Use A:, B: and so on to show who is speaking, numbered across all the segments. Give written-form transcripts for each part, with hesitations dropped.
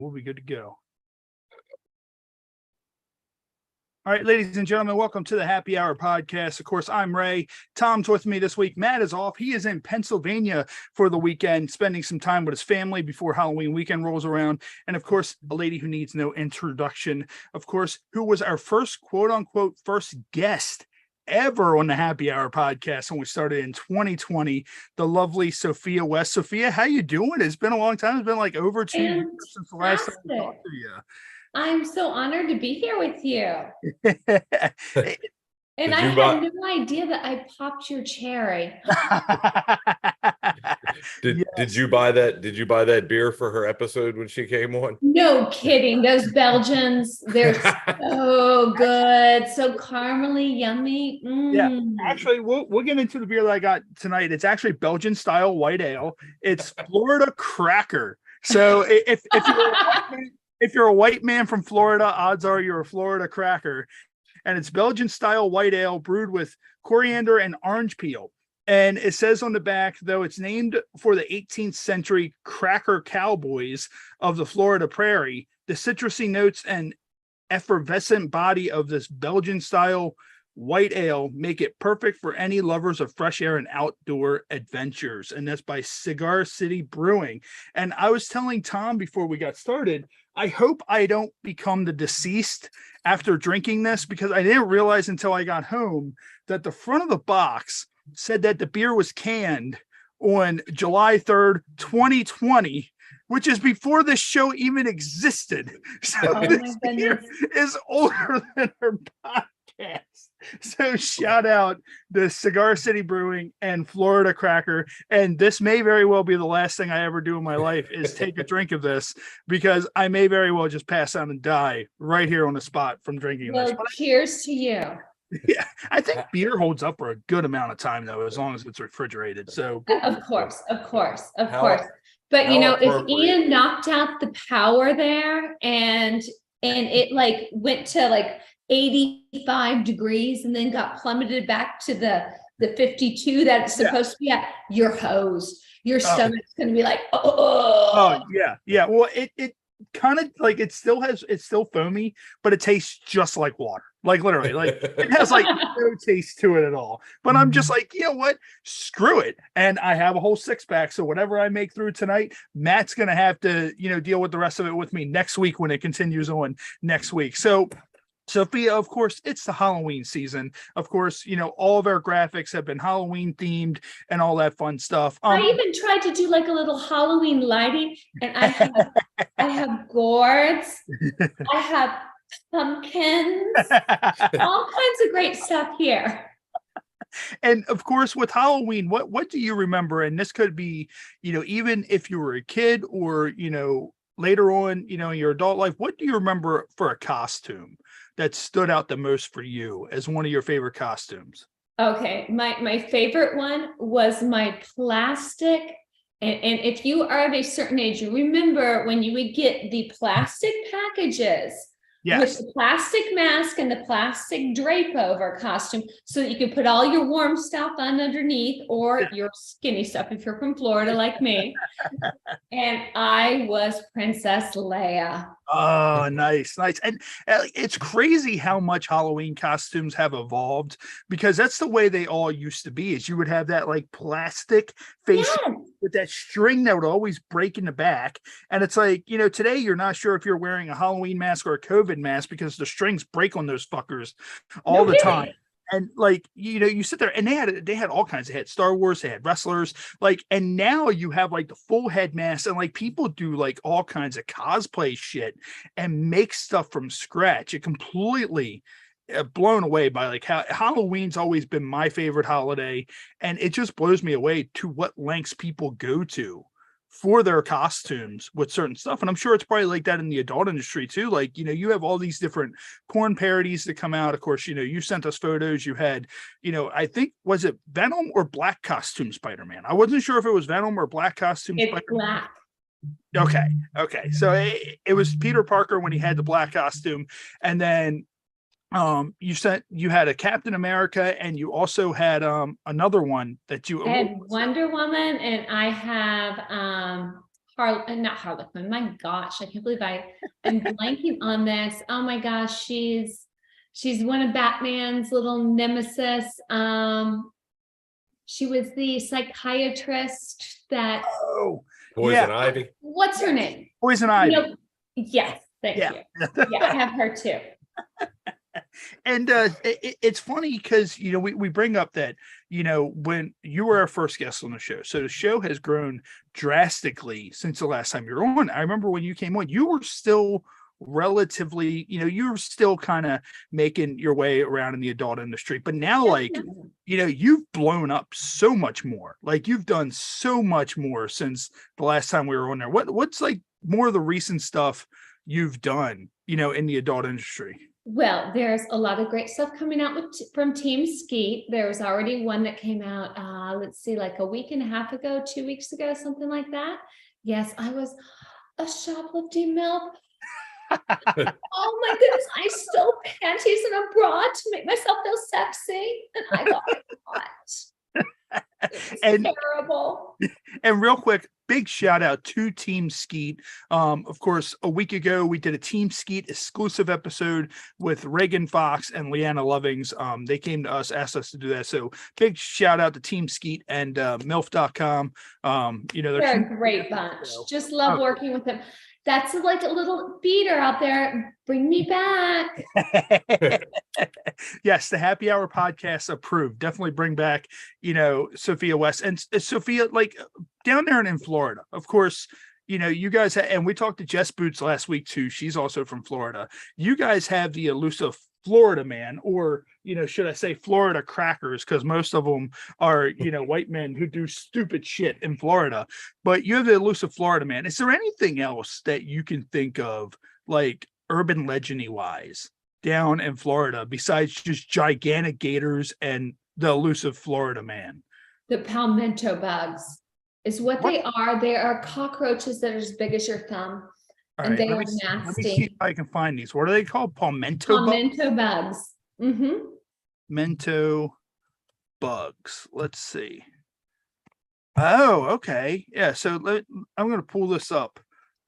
A: We'll be good to go. All right, ladies and gentlemen, welcome to the Happy Hour podcast. Of course, I'm Ray. Tom's with me this week. Matt is off. He is in Pennsylvania for the weekend, spending some time with his family before Halloween weekend rolls around. And of course, a lady who needs no introduction, of course, who was our first quote unquote first guest ever on the Happy Hour podcast when we started in 2020, the lovely Sophia West. Sophia, how you doing? It's been a long time. It's been like over 2 years since the last time we talked to you.
B: I'm so honored to be here with you. And I had no idea that I popped your cherry.
C: Did you buy that beer for her episode when she came on?
B: No kidding. Those Belgians, they're so good, so caramely yummy.
A: Yeah, actually, we'll get into the beer that I got tonight. It's actually Belgian style white ale. It's Florida Cracker. So if you're a white man from Florida, odds are you're a Florida Cracker. And it's Belgian style white ale brewed with coriander and orange peel. And it says on the back, though it's named for the 18th century cracker cowboys of the Florida prairie, the citrusy notes and effervescent body of this Belgian style white ale make it perfect for any lovers of fresh air and outdoor adventures. And that's by Cigar City Brewing. And I was telling Tom before we got started, I hope I don't become the deceased after drinking this, because I didn't realize until I got home that the front of the box said that the beer was canned on July 3rd, 2020, which is before this show even existed. So this beer is older than our podcast. So shout out to Cigar City Brewing and Florida Cracker. And this may very well be the last thing I ever do in my life is take a drink of this, because I may very well just pass out and die right here on the spot from drinking this.
B: Well, cheers to you.
A: Yeah, I think beer holds up for a good amount of time, though, as long as it's refrigerated. So
B: of course. But if Ian knocked out the power there and it like went to like 85 degrees and then got plummeted back to the 52 that it's supposed to be at, you're hosed. Your stomach's going to be like,
A: oh yeah. Well, it kind of like it's still foamy, but it tastes just like water. Like literally, like it has like no taste to it at all. But I'm just like, you know what? Screw it. And I have a whole 6-pack. So whatever I make through tonight, Matt's gonna have to, deal with the rest of it with me next week when it continues on next week. So Sophia, of course, it's the Halloween season. Of course, all of our graphics have been Halloween themed and all that fun stuff.
B: I even tried to do like a little Halloween lighting, and I have gourds, I have pumpkins, all kinds of great stuff here.
A: And of course, with Halloween, what do you remember? And this could be, even if you were a kid or, later on, in your adult life, what do you remember for a costume that stood out the most for you as one of your favorite costumes?
B: Okay, my favorite one was my plastic. And if you are of a certain age, you remember when you would get the plastic packages. Yes. With the plastic mask and the plastic drape over costume, so that you could put all your warm stuff on underneath, or your skinny stuff if you're from Florida like me. And I was Princess Leia.
A: Oh, nice. And it's crazy how much Halloween costumes have evolved, because that's the way they all used to be. Is you would have that like plastic face with that string that would always break in the back. And it's like, today you're not sure if you're wearing a Halloween mask or a COVID mask, because the strings break on those fuckers all the time. And like, you sit there and they had all kinds. They had Star Wars, they had wrestlers, like, and now you have like the full head mask, and like people do like all kinds of cosplay shit and make stuff from scratch. It completely blown away by like how Halloween's always been my favorite holiday. And it just blows me away to what lengths people go to for their costumes with certain stuff. And I'm sure it's probably like that in the adult industry too. Like, you have all these different porn parodies that come out. Of course, you sent us photos. You had, I think, was it Venom or black costume Spider-Man? I wasn't sure if it was Venom or black costume Spider-Man. Black. Okay. So it was Peter Parker when he had the black costume. And then you had a Captain America, and you also had another one that you
B: had Wonder Woman, and I have Not Harlequin. My gosh, I can't believe I'm blanking on this. Oh my gosh, she's one of Batman's little nemesis. She was the psychiatrist that.
A: Oh,
C: Poison
A: yeah.
C: Ivy.
B: What's her name?
A: Poison Ivy.
B: Yes, thank you. Yeah, I have her too.
A: And it's funny because we bring up that when you were our first guest on the show, so the show has grown drastically since the last time you were on. I remember when you came on, you were still relatively, you were still kind of making your way around in the adult industry, but now you've blown up so much more. Like you've done so much more since the last time we were on there. What's like more of the recent stuff you've done, in the adult industry?
B: Well, there's a lot of great stuff coming out from Team Skeet. There was already one that came out, let's see, like a week and a half ago, 2 weeks ago, something like that. Yes, I was a shoplifting milk. Oh my goodness, I stole panties and a bra to make myself feel sexy. And I got caught. It's terrible.
A: And real quick, big shout out to Team Skeet. Of course, a week ago we did a Team Skeet exclusive episode with Reagan Fox and Leanna Lovings. They came to us, asked us to do that. So big shout out to Team Skeet and MILF.com.
B: They're a great bunch. Just love working with them. That's like a little beater out there. Bring me back.
A: Yes, the Happy Hour podcast approved. Definitely bring back, Sophia West and Sophia, like down there in Florida. Of course, you guys and we talked to Jess Boots last week too. She's also from Florida. You guys have the elusive Florida man, or should I say Florida crackers, because most of them are white men who do stupid shit in Florida, but you have the elusive Florida man. Is there anything else that you can think of, like urban legendy wise, down in Florida besides just gigantic gators and the elusive Florida man?
B: The palmetto bugs is what they are. They are cockroaches that are as big as your thumb. And they are nasty.
A: Let me see if I can find these. What are they called? Palmetto
B: bugs. Mm-hmm.
A: Mento bugs. Let's see. Oh, okay. Yeah. So I'm going to pull this up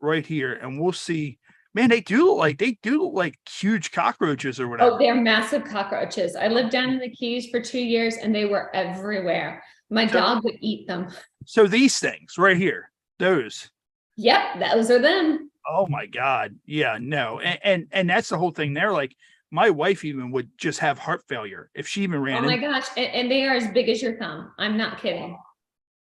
A: right here, and we'll see. Man, they do look like huge cockroaches or whatever.
B: Oh, they're massive cockroaches. I lived down in the Keys for 2 years, and they were everywhere. My dog would eat them. So
A: these things right here, those.
B: Yep, those are them.
A: Oh my God. Yeah, no. And that's the whole thing there. Like my wife even would just have heart failure if she even ran.
B: Oh my gosh. And they are as big as your thumb. I'm not kidding.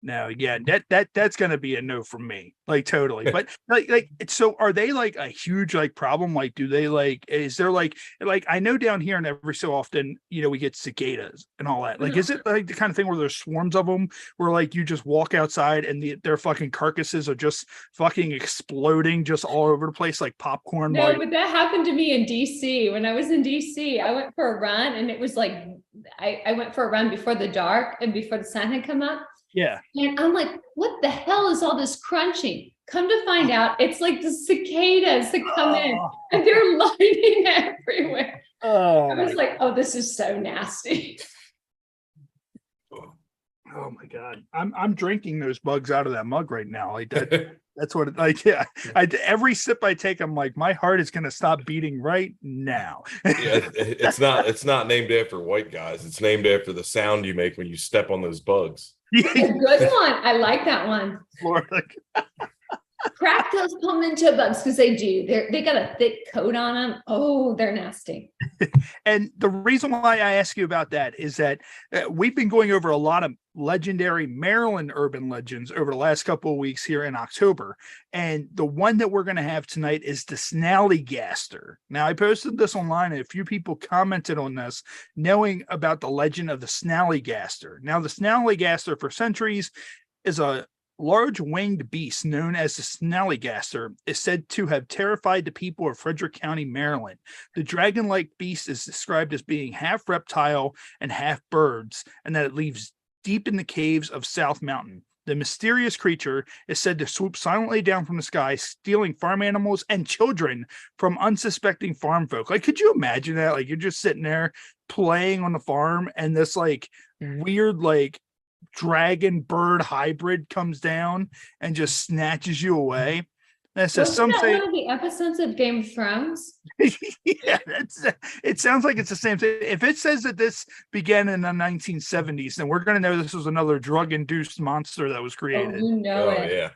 A: No, yeah, that's gonna be a no from me, like totally. But like so are they like a huge like problem? Like do they like, is there like I know down here and every so often we get cicadas and all that, like is it like the kind of thing where there's swarms of them where like you just walk outside and their fucking carcasses are just fucking exploding just all over the place like popcorn?
B: No, but that happened to me in DC. When I was in DC, I went for a run, and it was like I went for a run before the dark and before the sun had come up.
A: Yeah.
B: And I'm like, what the hell is all this crunching? Come to find out, it's like the cicadas that come in, and they're lining everywhere. I was like, oh, this is so nasty.
A: Oh my God. I'm drinking those bugs out of that mug right now. Like that. That's what it like. Yeah. Every sip I take, I'm like, my heart is going to stop beating right now.
C: Yeah, it's not named after white guys. It's named after the sound you make when you step on those bugs.
B: A good one. I like that one.
A: Florida.
B: Crack those palmetto bugs, because they do. They got a thick coat on them. Oh, they're nasty.
A: And the reason why I ask you about that is that we've been going over a lot of legendary Maryland urban legends over the last couple of weeks here in October. And the one that we're going to have tonight is the Snallygaster. Now, I posted this online, and a few people commented on this, knowing about the legend of the Snallygaster. Now, the Snallygaster for centuries is a large winged beast known as the Snallygaster, is said to have terrified the people of Frederick County, Maryland. The dragon-like beast is described as being half reptile and half birds, and that it lives deep in the caves of South Mountain. The mysterious creature is said to swoop silently down from the sky, stealing farm animals and children from unsuspecting farm folk. Like, could you imagine that? Like, you're just sitting there playing on the farm, and this like weird like dragon bird hybrid comes down and just snatches you away. And so
B: Wasn't that one of the episodes of Game of Thrones?
A: Yeah, it sounds like it's the same thing. If it says that this began in the 1970s, then we're going to know this was another drug-induced monster that was created.
B: Oh, you know it.
C: Yeah.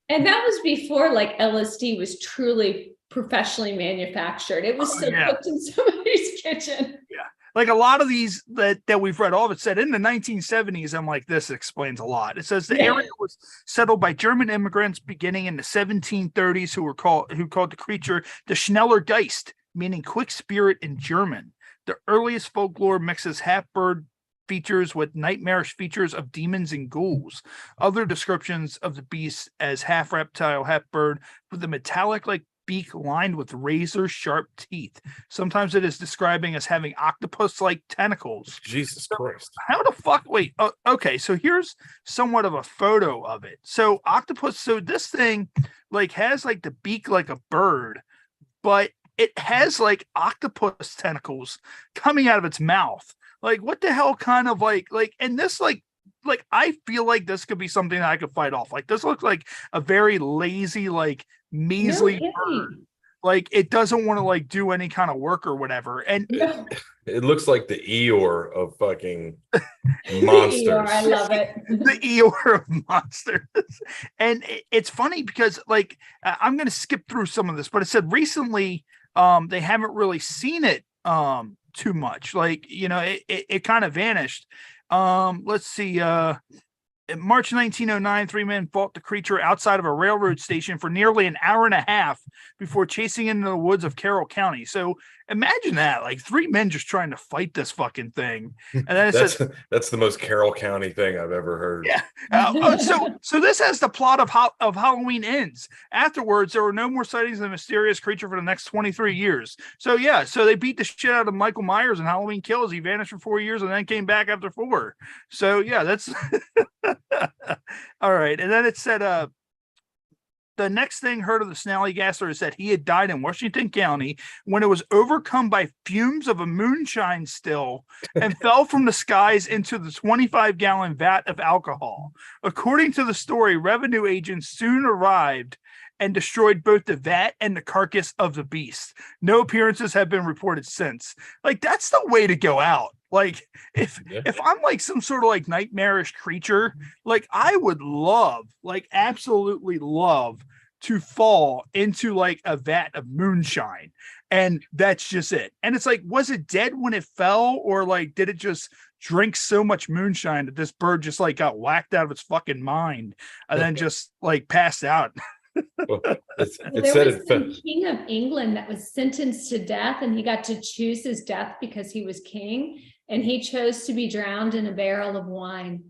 B: And that was before like LSD was truly professionally manufactured. It was still cooked in somebody's kitchen.
A: Yeah. Like a lot of these that we've read, all of it said in the 1970s. I'm like, this explains a lot. It says the area was settled by German immigrants beginning in the 1730s who called the creature the Snallygaster, meaning quick spirit in German. The earliest folklore mixes half-bird features with nightmarish features of demons and ghouls. Other descriptions of the beast as half reptile, half bird, with a metallic like beak lined with razor sharp teeth. Sometimes it is describing as having octopus-like tentacles.
C: Jesus Christ.
A: How the fuck? Wait. Okay. So here's somewhat of a photo of it. So octopus. So this thing like has like the beak like a bird, but it has like octopus tentacles coming out of its mouth. Like what the hell kind of like, and this like I feel like this could be something that I could fight off. Like this looks like a very lazy, like measly bird. Like it doesn't want to like do any kind of work or whatever. And
C: it looks like the Eeyore of fucking monsters.
B: Eeyore, I love it.
A: The Eeyore of monsters. And it's funny because like I'm going to skip through some of this, but it said recently they haven't really seen it too much. Like, you know, it kind of vanished. Let's see. In March 1909, 3 men fought the creature outside of a railroad station for nearly an hour and a half before chasing it into the woods of Carroll County. So imagine that, like 3 men just trying to fight this fucking thing. And then it says
C: that's the most Carroll County thing I've ever heard.
A: Yeah. So this has the plot of Halloween Ends. Afterwards, there were no more sightings of the mysterious creature for the next 23 years. So yeah, so they beat the shit out of Michael Myers in Halloween Kills. He vanished for 4 years and then came back after 4. So yeah, that's all right. And then it said the next thing heard of the Snallygaster is that he had died in Washington County when it was overcome by fumes of a moonshine still and fell from the skies into the 25-gallon vat of alcohol. According to the story, revenue agents soon arrived and destroyed both the vat and the carcass of the beast. No appearances have been reported since. Like, that's the way to go out. Like, if I'm like some sort of like nightmarish creature, like I would love, like absolutely love to fall into like a vat of moonshine. And that's just it. And it's like, was it dead when it fell? Or like, did it just drink so much moonshine that this bird just like got whacked out of its fucking mind and then just like passed out?
C: Well,
B: there was some king of England that was sentenced to death, and he got to choose his death because he was king, and he chose to be drowned in a barrel of wine.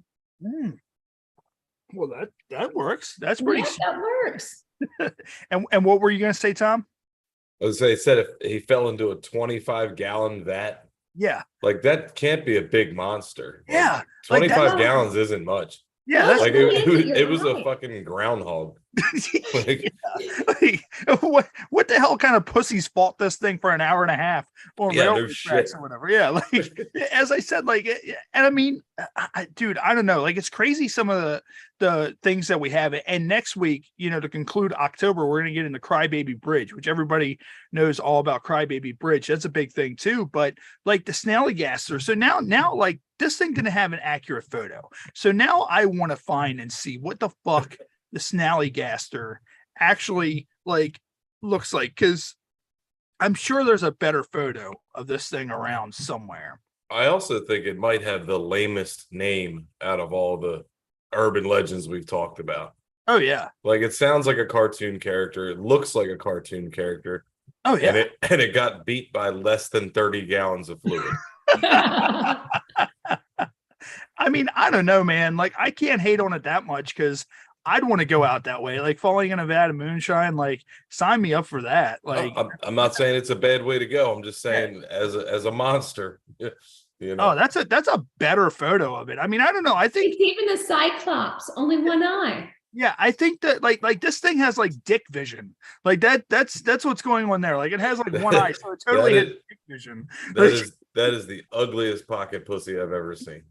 A: Well, that works. That's pretty.
B: Yeah, that works.
A: And what were you going to say, Tom?
C: I was say, said if he fell into a 25-gallon vat.
A: Yeah,
C: like that can't be a big monster.
A: Yeah,
C: like 25 gallons isn't much.
A: Yeah, that's
C: like it was a fucking groundhog.
A: Like, what the hell kind of pussies fought this thing for an hour and a half on railroad tracks or whatever? Yeah, like as I said, like, and I mean, dude, I don't know, like it's crazy some of the things that we have. And next week, you know, to conclude October, we're gonna get into Crybaby Bridge, which everybody knows all about. Crybaby Bridge, that's a big thing too. But like the Snallygaster, so now like this thing didn't have an accurate photo, so now I want to find and see what the fuck the Snallygaster actually like looks like, because I'm sure there's a better photo of this thing around somewhere.
C: I also think it might have the lamest name out of all the urban legends we've talked about.
A: Oh yeah, like
C: it sounds like a cartoon character, it looks like a cartoon character.
A: Oh yeah,
C: and it got beat by less than 30 gallons of fluid.
A: I mean, I don't know, man. Like, I can't hate on it that much because I'd want to go out that way. Like, falling in a vat of moonshine, like, sign me up for that. Like,
C: I'm not saying it's a bad way to go. I'm just saying as a monster, you know.
A: Oh, that's a better photo of it. I mean, I don't know. I think
B: it's even a cyclops, only one eye.
A: Yeah, I think that like this thing has like dick vision. Like that's what's going on there. Like it has like one eye, so it totally has dick vision.
C: That is the ugliest pocket pussy I've ever seen.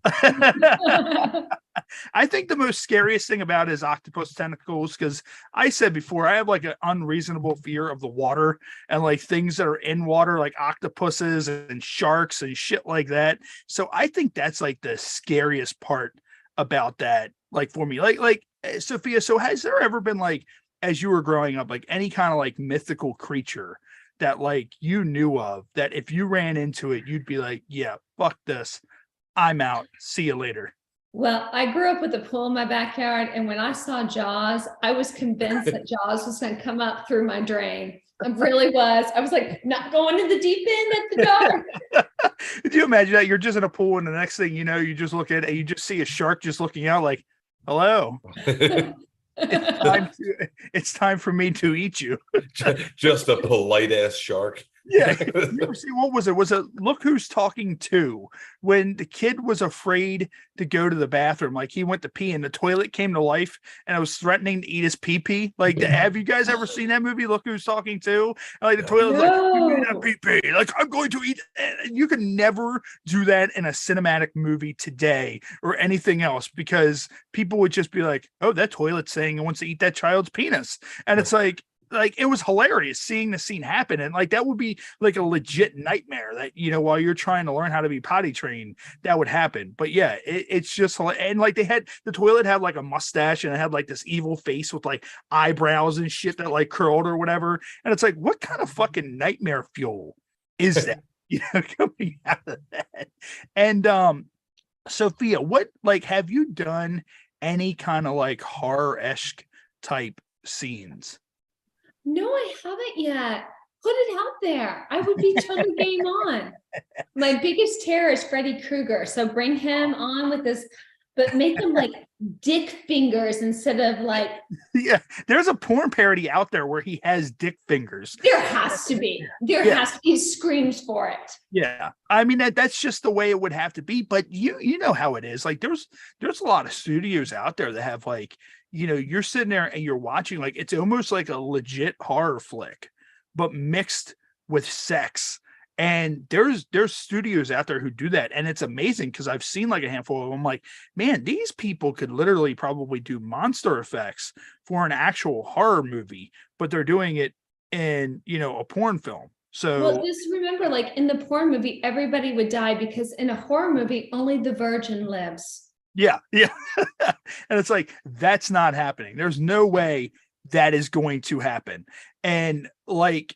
A: I think the most scariest thing about it is octopus tentacles, because I said before, I have like an unreasonable fear of the water and like things that are in water, like octopuses and sharks and shit like that. So I think that's like the scariest part about that, like for me. Like Sophia, so has there ever been like, as you were growing up, like any kind of like mythical creature that like you knew of that if you ran into it, you'd be like, yeah, fuck this, I'm out, see you later?
B: Well, I grew up with a pool in my backyard, and when I saw Jaws, I was convinced that Jaws was going to come up through my drain. I really was. I was like, not going in the deep end at the dark.
A: Did you imagine that? You're just in a pool, and the next thing you know, you just look at it and you just see a shark just looking out like, hello. It's time for me to eat you.
C: Just a polite ass shark.
A: Yeah. You ever see, what was it? Was it Look Who's Talking To? When the kid was afraid to go to the bathroom, like he went to pee and the toilet came to life and it was threatening to eat his pee. Like, have you guys ever seen that movie, Look Who's Talking To? And like the toilet was like, you made a pee. Like, I'm going to eat. And you could never do that in a cinematic movie today or anything else, because people would just be like, oh, that toilet's saying it wants to eat that child's penis. And it's like it was hilarious seeing the scene happen. And like, that would be like a legit nightmare that, you know, while you're trying to learn how to be potty trained, that would happen. But yeah, it's just, and like the toilet had like a mustache and it had like this evil face with like eyebrows and shit that like curled or whatever. And it's like, what kind of fucking nightmare fuel is that, you know, coming out of that? And, Sophia, what, like, have you done any kind of like horror-esque type scenes?
B: No, I haven't yet. Put it out there. I would be totally game on. My biggest terror is Freddy Krueger. So bring him on with this, but make him like dick fingers instead of like.
A: Yeah, there's a porn parody out there where he has dick fingers.
B: There has to be. There has to be. He screams for it.
A: Yeah. I mean, that's just the way it would have to be. But you know how it is. Like there's a lot of studios out there that have like, you know, you're sitting there and you're watching, like it's almost like a legit horror flick, but mixed with sex. And there's studios out there who do that. And it's amazing because I've seen like a handful of them. Like, man, these people could literally probably do monster effects for an actual horror movie, but they're doing it in, you know, a porn film. So
B: well, just remember, like in the porn movie, everybody would die, because in a horror movie, only the virgin lives.
A: Yeah. And it's like, that's not happening. There's no way that is going to happen. And like,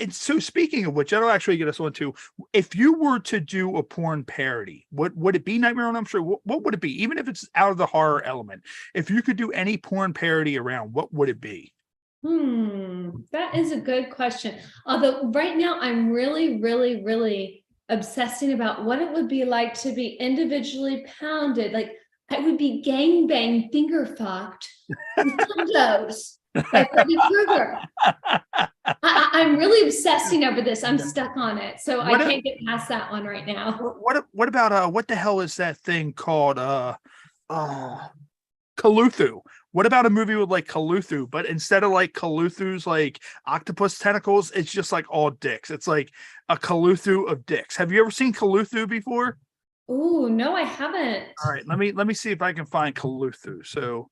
A: and so speaking of which, that'll actually get us on to, if you were to do a porn parody, what would it be? Nightmare on Elm Street? What would it be? Even if it's out of the horror element, if you could do any porn parody around, what would it be?
B: That is a good question. Although right now I'm really, really, really obsessing about what it would be like to be individually pounded. Like I would be gangbang finger fucked with condos by Freddy Krueger. I'm really obsessing over this. I'm stuck on it. So I can't get past that one right now.
A: What about what the hell is that thing called? Cthulhu. What about a movie with like Cthulhu, but instead of like Cthulhu's like octopus tentacles, it's just like all dicks. It's like a Cthulhu of dicks. Have you ever seen Cthulhu before?
B: Oh no, I haven't.
A: All right, let me see if I can find Cthulhu. So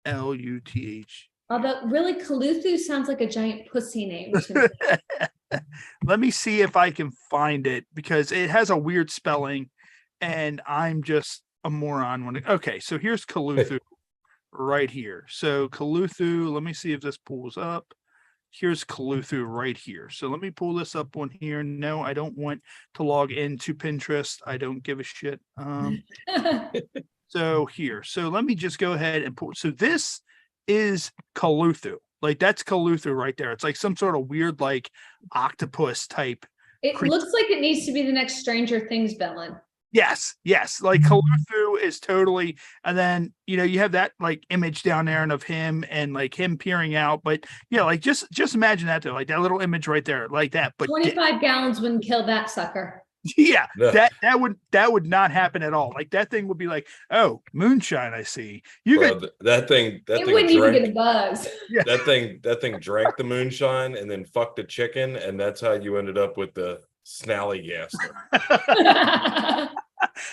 A: Coluth.
B: Although really, Cthulhu sounds like a giant pussy name to me.
A: Let me see if I can find it, because it has a weird spelling, and I'm just a moron. Okay, so here's Cthulhu right here. So Cthulhu, let me see if this pulls up. Here's Cthulhu right here. So let me pull this up on here. No, I don't want to log into Pinterest. I don't give a shit. So here. So let me just go ahead and pull. So this is Cthulhu. Like that's Cthulhu right there. It's like some sort of weird like octopus type.
B: It looks like it needs to be the next Stranger Things villain.
A: Yes. Like Cthulhu is totally, and then you know you have that like image down there and of him and like him peering out, but yeah, like just imagine that though, like that little image right there, like that. But
B: 25 gallons wouldn't kill that sucker.
A: Yeah,
C: No.
A: that would not happen at all. Like that thing would be like, oh, moonshine. I see. You
C: Bro,
A: could
C: that thing
B: It wouldn't even get a buzz.
A: yeah.
C: that thing drank the moonshine and then fucked a chicken, and that's how you ended up with the Snallygaster.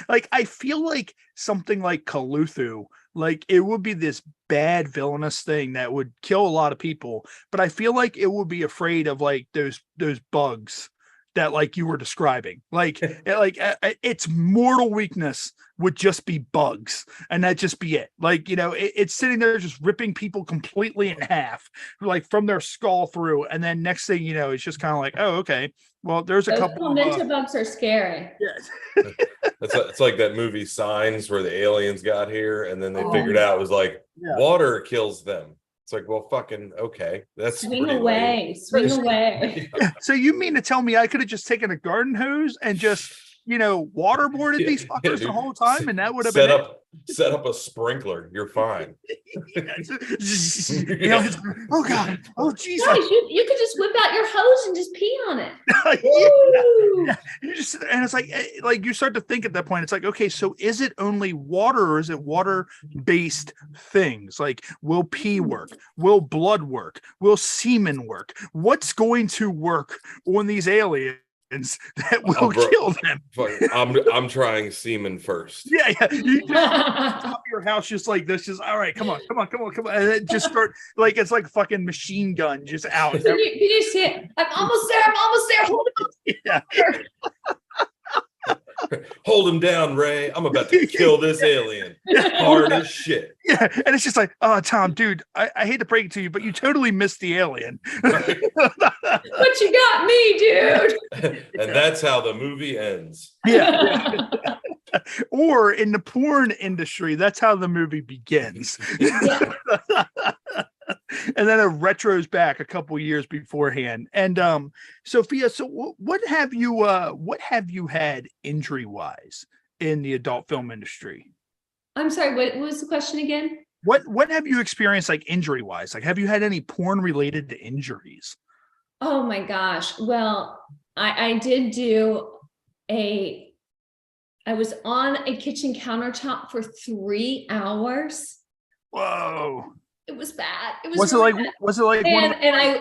A: Like I feel like something like Kaluthu, like it would be this bad villainous thing that would kill a lot of people, but I feel like it would be afraid of like those bugs that like you were describing. Like its mortal weakness would just be bugs, and that'd just be it. Like, you know, it's sitting there just ripping people completely in half, like from their skull through, and then next thing you know, it's just kind of like, oh, okay, well, there's a
B: Those
A: couple
B: pimento bugs are scary.
A: yes.
C: It's like that movie Signs where the aliens got here and then they
A: Oh,
C: figured out it was like
A: yeah.
C: water kills them. It's like, well, fucking okay. That's
B: Swing
C: pretty
B: away, swing away.
C: lame.
A: So you mean to tell me I could have just taken a garden hose and just, you know, waterboarded
C: Yeah,
A: these
C: yeah,
A: fuckers the
C: dude.
A: whole time, and that would have
C: set
A: been
C: up a sprinkler. You're fine.
A: it? You know, it's, oh god, oh Jesus!
B: Guys, you could just whip out your hose and just pee on it.
A: Yeah. You just and it's like you start to think at that point. It's like, okay, so is it only water or is it water-based things? Like, will pee work? Will blood work? Will semen work? What's going to work on these aliens that will kill them?
C: I'm trying semen first.
A: Yeah. You just top of your house just like this, just all right, come on. And then just start like it's like fucking machine gun just out.
B: Can you see it? I'm almost there. Hold on.
A: Yeah.
C: Hold him down, Ray. I'm about to kill this alien. Hard as shit.
A: Yeah. And it's just like, oh, Tom, dude, I hate to break it to you, but you totally missed the alien.
B: But you got me, dude.
C: And that's how the movie ends.
A: Yeah. Or in the porn industry, that's how the movie begins.
B: Yeah.
A: And then it retros back a couple years beforehand. And Sophia, so what have you had injury wise in the adult film industry?
B: I'm sorry, what was the question again?
A: What have you experienced like injury wise? Like, have you had any porn related to injuries?
B: Oh my gosh. Well, I did do I was on a kitchen countertop for 3 hours.
A: Whoa.
B: It was bad.
A: Was it like
B: and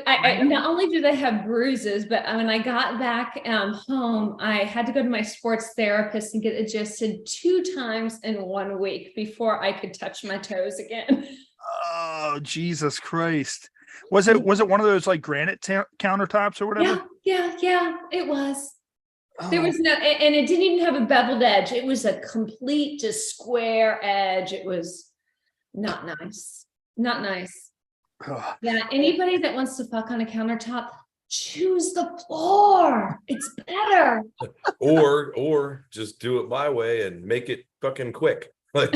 B: I not only did I have bruises, but when I got back home, I had to go to my sports therapist and get adjusted 2 times in 1 week before I could touch my toes again.
A: Oh, Jesus Christ. Was it one of those like granite countertops or whatever?
B: Yeah, it was.
A: Oh.
B: There was no, and it didn't even have a beveled edge. It was a complete just square edge. It was not nice. Not nice.
A: Oh.
B: Yeah, anybody that wants to fuck on a countertop, choose the floor. It's better.
C: Or just do it my way and make it fucking quick. Like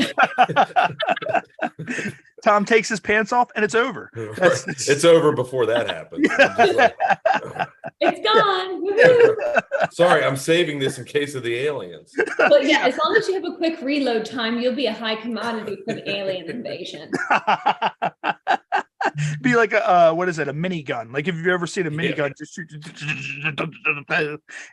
A: Tom takes his pants off and it's over.
C: It's over before that happens.
B: It's gone.
C: Sorry, I'm saving this in case of the aliens.
B: But yeah, as long as you have a quick reload time, you'll be a high commodity for the alien invasion.
A: Be like a what is it? A minigun. Like if you've ever seen a minigun, just shoot.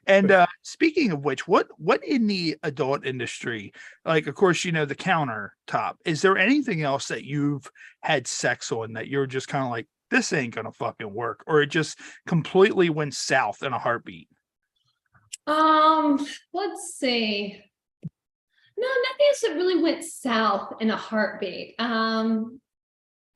A: And speaking of which, what in the adult industry, like of course you know the countertop. Is there anything else that you've had sex on that you're just kind of like, this ain't gonna fucking work, or it just completely went south in a heartbeat?
B: Let's see. No, nothing else that really went south in a heartbeat.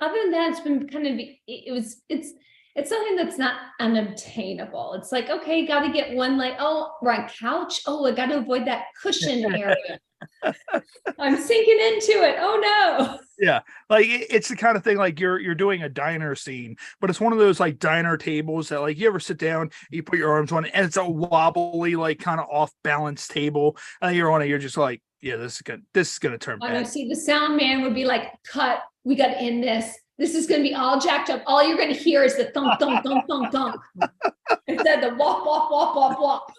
B: Other than that, it's been kind of it's something that's not unobtainable. It's like, okay, got to get one like, oh, right couch. Oh, I got to avoid that cushion area. I'm sinking into it. Oh no.
A: Yeah, like it's the kind of thing like you're doing a diner scene, but it's one of those like diner tables that like you ever sit down, you put your arms on it, and it's a wobbly, like kind of off balance table, and you're on it, you're just like, yeah, this is gonna turn bad.
B: I see the sound man would be like, cut, we got to end this. This is going to be all jacked up. All you're going to hear is the thump, thump, thump, thump, thump. Instead of the wop, wop, wop, wop, wop.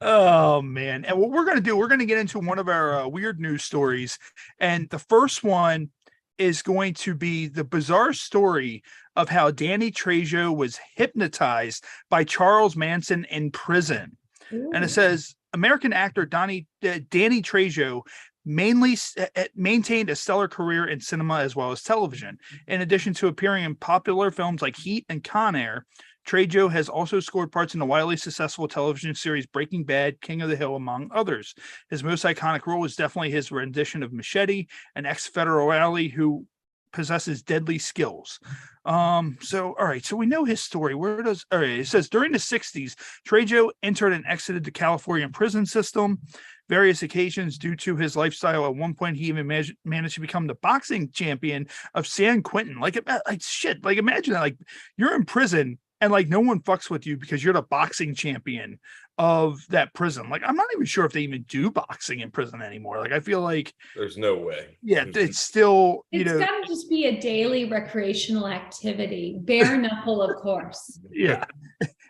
A: Oh man. And what we're going to do, we're going to get into one of our weird news stories. And the first one is going to be the bizarre story of how Danny Trejo was hypnotized by Charles Manson in prison.
B: Ooh.
A: And it says American actor Danny Trejo maintained a stellar career in cinema as well as television. In addition to appearing in popular films like Heat and Con Air, Trejo has also scored parts in the wildly successful television series Breaking Bad, King of the Hill, among others. His most iconic role is definitely his rendition of Machete, an ex-federale who possesses deadly skills. So all right, so we know his story. It says during the 60s, Trejo entered and exited the California prison system various occasions due to his lifestyle. At one point, he even managed to become the boxing champion of San Quentin. Like shit, like imagine that, like you're in prison and like no one fucks with you because you're the boxing champion of that prison. Like, I'm not even sure if they even do boxing in prison anymore. Like, I feel like
C: there's no way.
A: Yeah, it's still,
B: it's gotta just be a daily recreational activity. Bare knuckle, of course.
A: Yeah.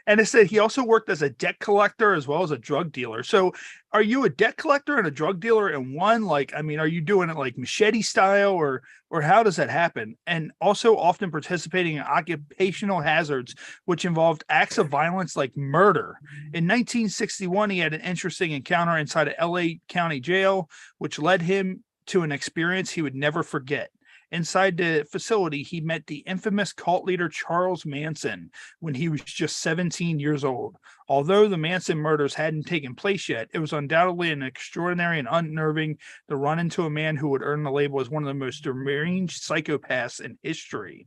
A: And it said he also worked as a debt collector as well as a drug dealer. So are you a debt collector and a drug dealer in one? Like, I mean, are you doing it like Machete style or how does that happen? And also often participating in occupational hazards, which involved acts of violence like murder. In 1961, he had an interesting encounter inside a LA County jail, which led him to an experience he would never forget. Inside the facility, he met the infamous cult leader Charles Manson when he was just 17 years old. Although the Manson murders hadn't taken place yet, it was undoubtedly an extraordinary and unnerving to run into a man who would earn the label as one of the most deranged psychopaths in history.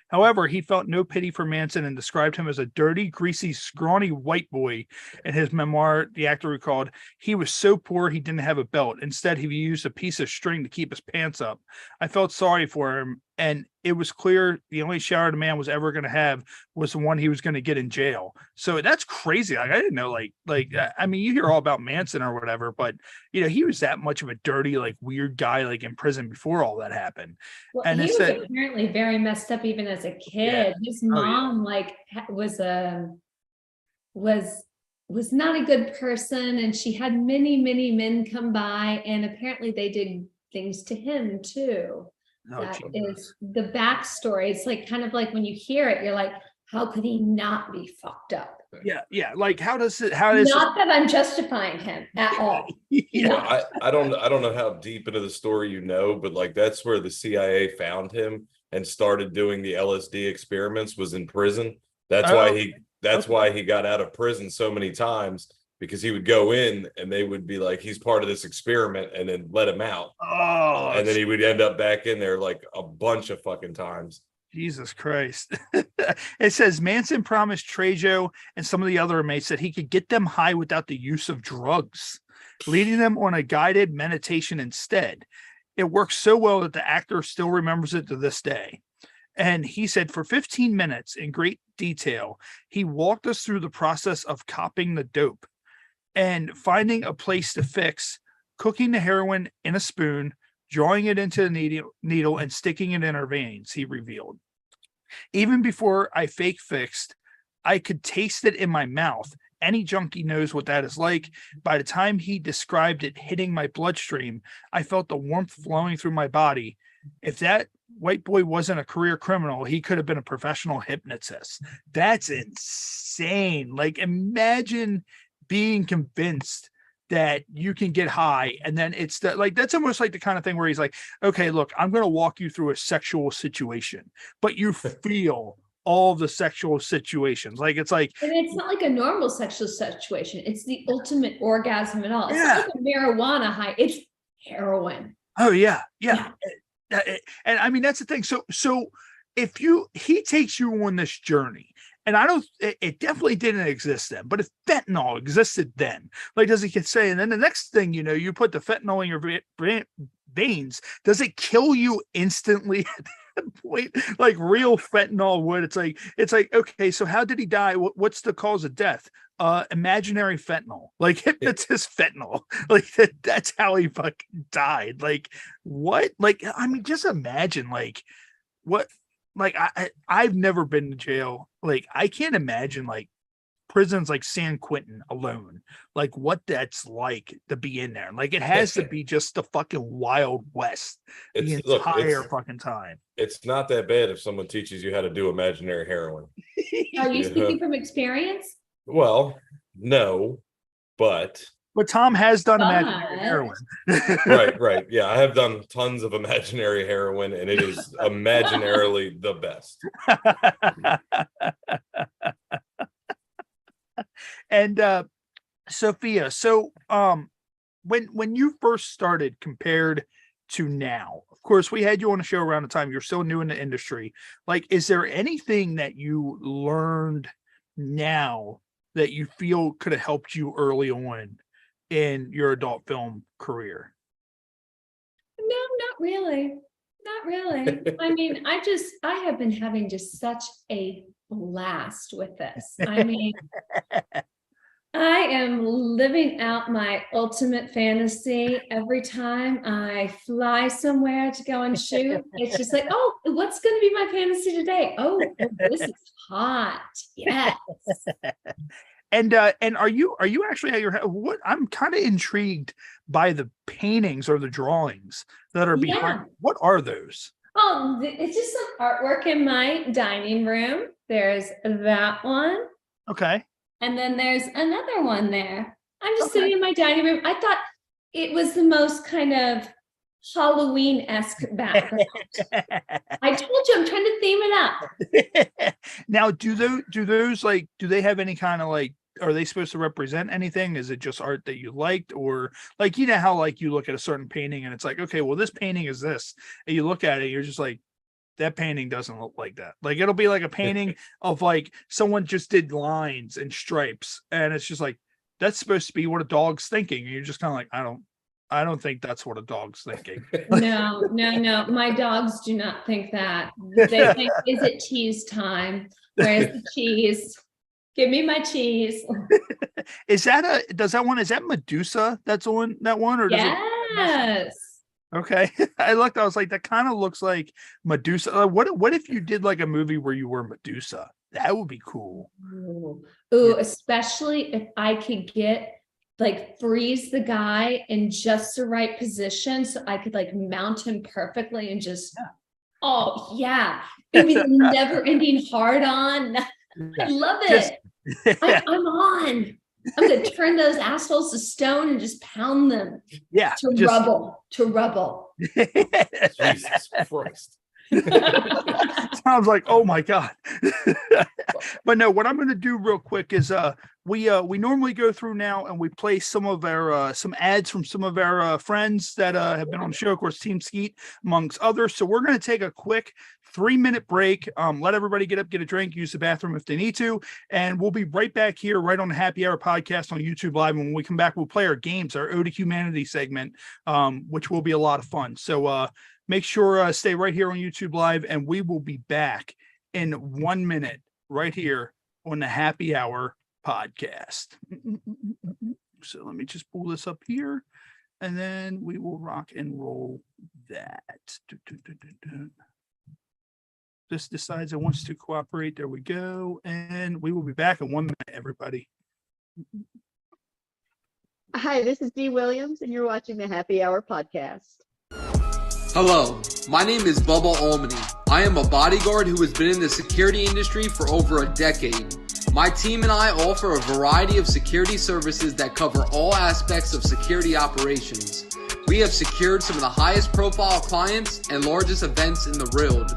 A: However, he felt no pity for Manson and described him as a dirty, greasy, scrawny white boy. In his memoir, the actor recalled, he was so poor he didn't have a belt. Instead, he used a piece of string to keep his pants up. I felt sorry for him, and it was clear the only shower the man was ever going to have was the one he was going to get in jail. So that's crazy. Like, I didn't know, I mean, you hear all about Manson or whatever, but you know, he was that much of a dirty, like weird guy, like in prison before all that happened.
B: Well,
A: and
B: he was apparently very messed up even as a kid. Yeah. His mom was not a good person, and she had many men come by, and apparently they did things to him too. That is the backstory. It's like kind of like when you hear it, you're like, how could he not be fucked up?
A: Yeah. Like, not
B: that I'm justifying him at all.
C: Yeah, I don't know how deep into the story you know, but like that's where the CIA found him and started doing the LSD experiments, was in prison. That's why he got out of prison so many times, because he would go in and they would be like, he's part of this experiment, and then let him out.
A: Oh,
C: and then he would end up back in there like a bunch of fucking times.
A: Jesus Christ. It says Manson promised Trejo and some of the other inmates that he could get them high without the use of drugs, leading them on a guided meditation instead. It works so well that the actor still remembers it to this day. And he said for 15 minutes in great detail, he walked us through the process of copying the dope and finding a place to fix, cooking the heroin in a spoon, drawing it into the needle and sticking it in our veins, he revealed. Even before I fake fixed, I could taste it in my mouth. Any junkie knows what that is like. By the time he described it hitting my bloodstream, I felt the warmth flowing through my body. If that white boy wasn't a career criminal, he could have been a professional hypnotist. That's insane. Like, imagine being convinced that you can get high, and then it's that's almost like the kind of thing where he's like, okay, look, I'm going to walk you through a sexual situation, but you feel all the sexual situations. Like, it's like,
B: and it's not like a normal sexual situation. It's the ultimate orgasm and all. It's not like a marijuana high. It's heroin.
A: Oh yeah. And I mean, that's the thing. So if he takes you on this journey, and it definitely didn't exist then, but if fentanyl existed then, like, does he say, and then the next thing you know, you put the fentanyl in your veins, does it kill you instantly at that point? Like real fentanyl would. It's like, okay, so how did he die? What's the cause of death? Imaginary fentanyl, like hypnotist fentanyl. Like that's how he fucking died. Like, what? Like, I mean, just imagine, like, what? Like, I've never been to jail. Like, I can't imagine, like, prisons like San Quentin alone, like what that's like to be in there. Like it has to be just the fucking Wild West the entire fucking time.
C: It's not that bad if someone teaches you how to do imaginary heroin.
B: Are you speaking from experience?
C: Well, no, but
A: Tom has done imaginary heroin.
C: Right. Yeah, I have done tons of imaginary heroin, and it is imaginarily the best.
A: And Sophia, so when you first started compared to now, of course, we had you on the show around the time you're still new in the industry. Like, is there anything that you learned now that you feel could have helped you early on in your adult film career?
B: No, not really. Not really. I mean, I have been having just such a blast with this. I mean, I am living out my ultimate fantasy every time I fly somewhere to go and shoot. It's just like, oh, what's going to be my fantasy today? Oh, this is hot. Yes.
A: And are you actually at your what? I'm kind of intrigued by the paintings or the drawings that are behind. Yeah. What are those?
B: Oh, it's just some artwork in my dining room. There's that one.
A: Okay.
B: And then there's another one there. I'm just sitting in my dining room. I thought it was the most kind of Halloween-esque background. I told you I'm trying to theme it up.
A: Now, do those like, do they have any kind of like, are they supposed to represent anything? Is it just art that you liked? Or like, you know how like you look at a certain painting and it's like, okay, well, this painting is this. And you look at it, you're just like, that painting doesn't look like that. Like it'll be like a painting of like someone just did lines and stripes. And it's just like, that's supposed to be what a dog's thinking. And you're just kind of like, I don't think that's what a dog's thinking.
B: No. My dogs do not think that. They think, is it cheese time? Where's the cheese? Give me my cheese.
A: Is that Medusa that's on that one? Or
B: yes.
A: Okay. I was like, that kind of looks like Medusa. What if you did like a movie where you were Medusa? That would be cool.
B: Ooh, especially if I could freeze the guy in just the right position so I could like mount him perfectly and just, oh yeah. It'd be the never-ending hard on. I love it. I'm on. I'm going to turn those assholes to stone and just pound them.
A: Yeah.
B: To rubble.
C: Jesus Christ.
A: Sounds like, oh my God. But no, what I'm going to do real quick is we normally go through now and we play some of our some ads from some of our friends that have been on the show, of course, Team Skeet amongst others. So we're going to take a quick 3-minute break, let everybody get up, get a drink, use the bathroom if they need to, and we'll be right back here right on the Happy Hour podcast on YouTube Live. And when we come back, we'll play our games, our Ode to Humanity segment, which will be a lot of fun. So make sure stay right here on YouTube Live, and we will be back in 1 minute right here on the Happy Hour podcast. So let me just pull this up here, and then we will rock and roll that. This decides it wants to cooperate. There we go. And we will be back in 1 minute, everybody.
D: Hi, this is Dee Williams, and you're watching the Happy Hour podcast.
E: Hello, my name is Bubba Almany. I am a bodyguard who has been in the security industry for over a decade. My team and I offer a variety of security services that cover all aspects of security operations. We have secured some of the highest profile clients and largest events in the world.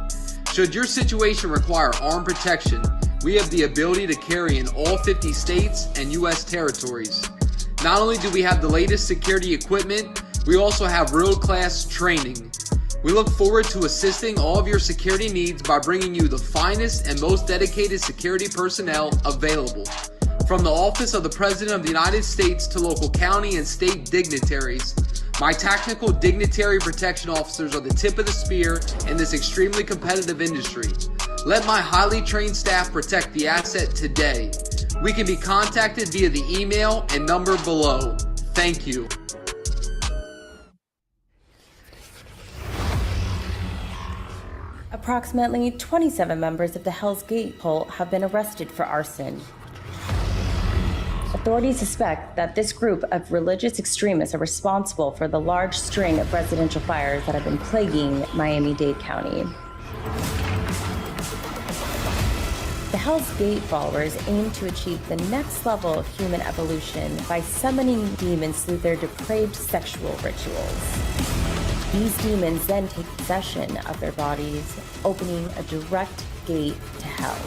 E: Should your situation require armed protection, we have the ability to carry in all 50 states and U.S. territories. Not only do we have the latest security equipment, we also have world-class training. We look forward to assisting all of your security needs by bringing you the finest and most dedicated security personnel available. From the Office of the President of the United States to local county and state dignitaries, my tactical dignitary protection officers are the tip of the spear in this extremely competitive industry. Let my highly trained staff protect the asset today. We can be contacted via the email and number below. Thank you.
F: Approximately 27 members of the Hell's Gate cult have been arrested for arson. Authorities suspect that this group of religious extremists are responsible for the large string of residential fires that have been plaguing Miami-Dade County. The Hell's Gate followers aim to achieve the next level of human evolution by summoning demons through their depraved sexual rituals. These demons then take possession of their bodies, opening a direct gate to hell.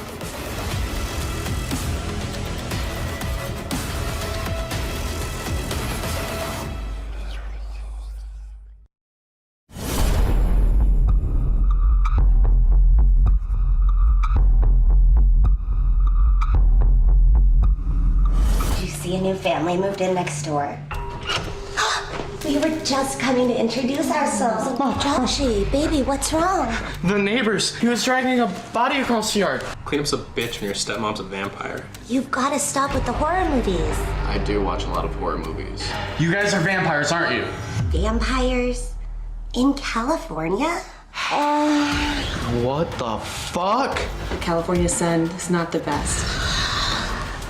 G: A new family moved in next door. We were just coming to introduce ourselves. Joshy, baby, what's wrong?
H: The neighbors. He was dragging a body across the yard. Cleanup's a bitch when your stepmom's a vampire.
G: You've got to stop with the horror movies.
H: I do watch a lot of horror movies. You guys are vampires, aren't you?
G: Vampires? In California?
H: What the fuck?
I: The California sun is not the best.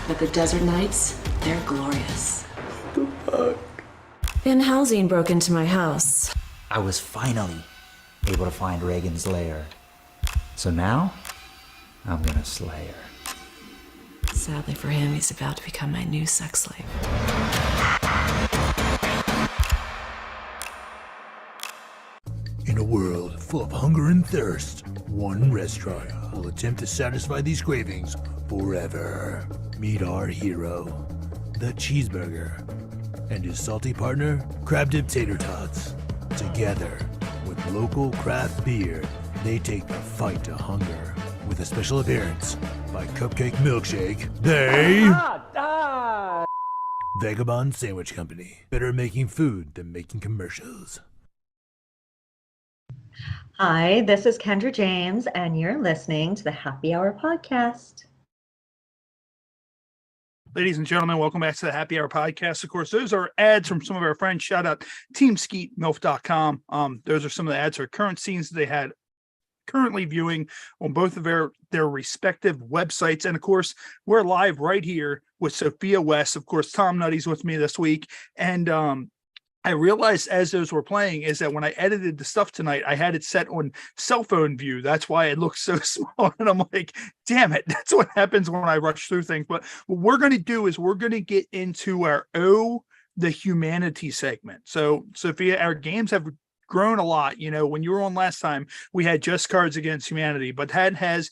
I: But the desert nights, they're glorious.
H: The fuck?
I: Van Helsing broke into my house.
J: I was finally able to find Reagan's lair. So now, I'm gonna slay her.
I: Sadly for him, he's about to become my new sex slave.
K: In a world full of hunger and thirst, one restaurant will attempt to satisfy these cravings forever. Meet our hero, the cheeseburger, and his salty partner, crab dip tater tots. Together, with local craft beer, they take the fight to hunger. With a special appearance by Cupcake Milkshake, they... Vagabond Sandwich Company. Better making food than making commercials.
L: Hi, this is Kendra James, and you're listening to the Happy Hour podcast.
A: Ladies and gentlemen, welcome back to the Happy Hour podcast. Of course, those are ads from some of our friends. Shout out TeamSkeetMilf.com. Those are some of the ads for current scenes that they had currently viewing on both of their respective websites. And of course, we're live right here with Sophia West. Of course, Tom Nutty's with me this week. And I realized as those were playing is that when I edited the stuff tonight, I had it set on cell phone view. That's why it looks so small. And I'm like, damn it. That's what happens when I rush through things. But what we're going to do is we're going to get into our the humanity segment. So Sophia, our games have grown a lot. You know, when you were on last time, we had just Cards Against Humanity, but that has,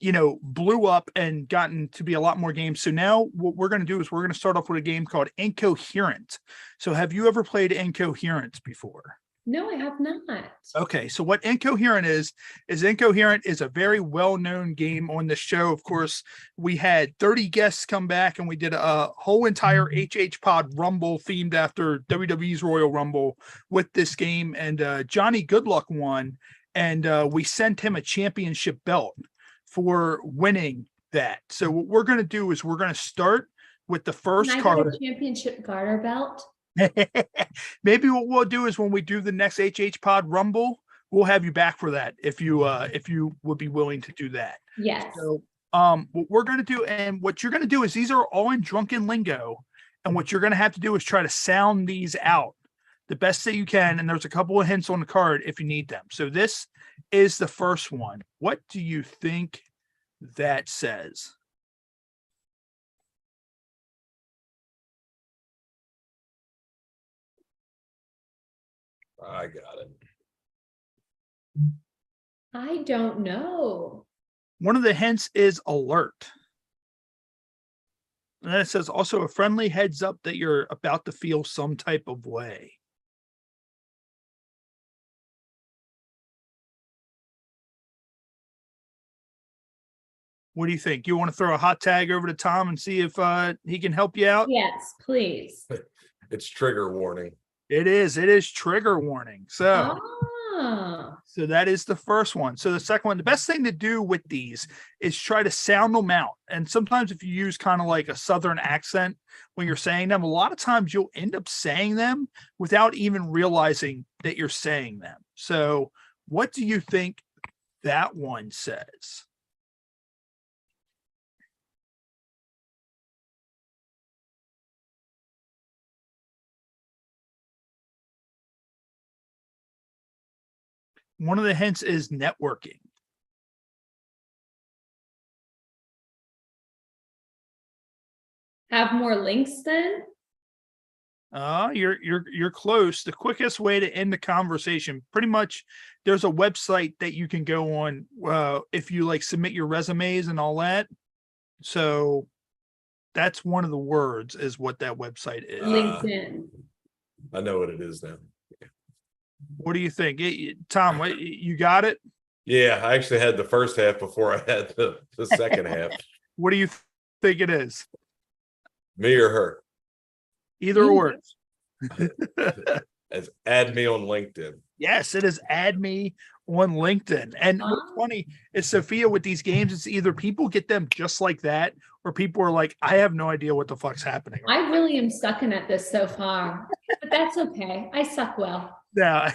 A: you know, blew up and gotten to be a lot more games. So now what we're going to do is we're going to start off with a game called Incoherent. So have you ever played Incoherent before?
B: No, I have not.
A: Okay, so what Incoherent is Incoherent is a very well-known game on the show. Of course, we had 30 guests come back and we did a whole entire HH Pod Rumble themed after WWE's Royal Rumble with this game. And Johnny Goodluck won, and we sent him a championship belt for winning that. So what we're going to do is we're going to start with the first
B: Can I
A: card.
B: get a championship garter belt?
A: Maybe what we'll do is when we do the next HH Pod Rumble, we'll have you back for that if you would be willing to do that.
B: Yes.
A: So what we're going to do, and what you're going to do is these are all in drunken lingo, and what you're going to have to do is try to sound these out the best that you can, and there's a couple of hints on the card if you need them. So this is the first one. What do you think that says?
C: I got it.
B: I don't know.
A: One of the hints is alert. And then it says also a friendly heads up that you're about to feel some type of way. What do you think? You want to throw a hot tag over to Tom and see if he can help you out?
B: Yes, please.
C: It's trigger warning.
A: It is trigger warning. So
B: Ah.
A: So that is the first one. So the second one, the best thing to do with these is try to sound them out. And sometimes if you use kind of like a Southern accent when you're saying them, a lot of times you'll end up saying them without even realizing that you're saying them. So what do you think that one says? One of the hints is networking.
B: Have more links then?
A: You're close. The quickest way to end the conversation, pretty much, there's a website that you can go on if you like submit your resumes and all that. So that's one of the words is what that website is.
B: LinkedIn.
C: I know what it is now.
A: What do you think? Tom, you got it?
C: Yeah, I actually had the first half before I had the second half.
A: What do you think it is?
C: Me or her?
A: Either or.
C: As add me on LinkedIn.
A: Yes, it is add me on LinkedIn. And what's funny is, Sophia, with these games, it's either people get them just like that, or people are like, I have no idea what the fuck's happening.
B: I really am sucking at this so far, but that's okay. I suck well.
A: Yeah,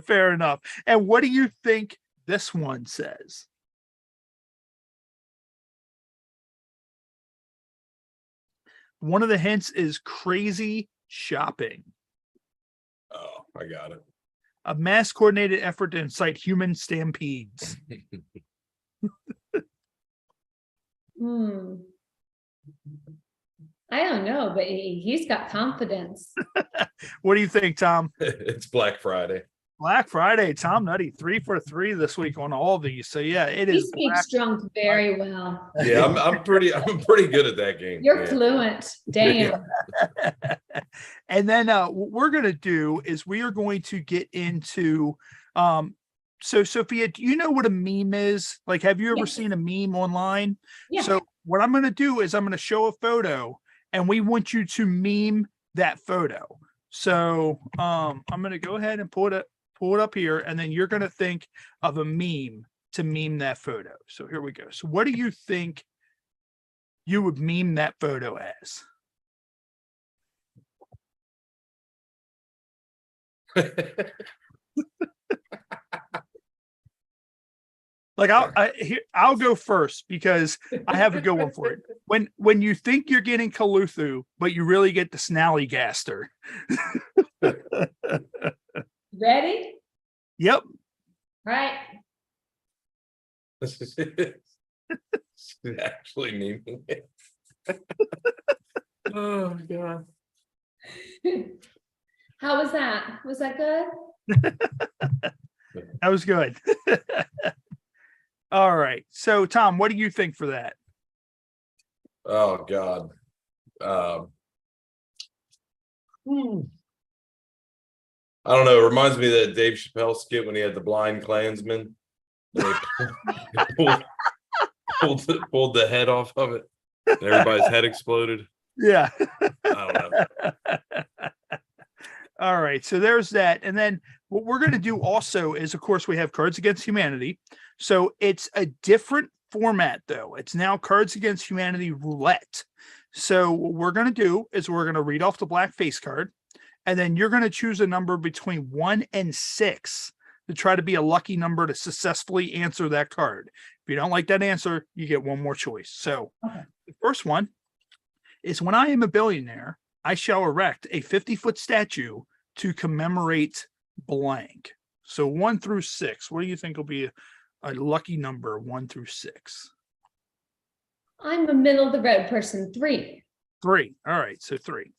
A: fair enough. And what do you think this one says? One of the hints is crazy shopping.
C: Oh, I got it.
A: A mass coordinated effort to incite human stampedes.
B: I don't know, but he's got confidence.
A: What do you think, Tom?
C: It's Black Friday.
A: Black Friday, Tom Nutty, 3 for 3 this week on all these. So yeah, it is.
B: He speaks drunk very well.
C: Yeah, I'm pretty good at that game.
B: You're fluent. Damn.
A: And then what we're gonna do is we are going to get into so Sophia, do you know what a meme is? Like, have you ever seen a meme online?
B: Yeah.
A: So what I'm gonna do is I'm gonna show a photo and we want you to meme that photo. So I'm gonna go ahead and pull it up here, and then you're gonna think of a meme to meme that photo. So here we go. So what do you think you would meme that photo as? Like I'll go first because I have a good one for it. When you think you're getting Kaluthu, but you really get the Snallygaster.
B: Ready?
A: Yep.
B: Right.
C: Actually memeing it. Oh God.
B: How was that? Was that good?
A: That was good. All right. So Tom, what do you think for that?
C: Oh God. I don't know. It reminds me of that Dave Chappelle skit when he had the blind Klansman. Pulled the head off of it. And everybody's head exploded.
A: Yeah.
C: I don't know.
A: All right. So there's that. And then what we're going to do also is, of course, we have Cards Against Humanity. So it's a different format, though. It's now Cards Against Humanity Roulette. So what we're going to do is we're going to read off the black face card, and then you're going to choose a number between 1 and 6 to try to be a lucky number to successfully answer that card. If you don't like that answer, you get one more choice. So The first one is, when I am a billionaire, I shall erect a 50-foot statue to commemorate blank. So 1 through 6. What do you think will be a lucky number, 1 through 6?
B: I'm a middle of the road person. 3.
A: 3. All right. So 3.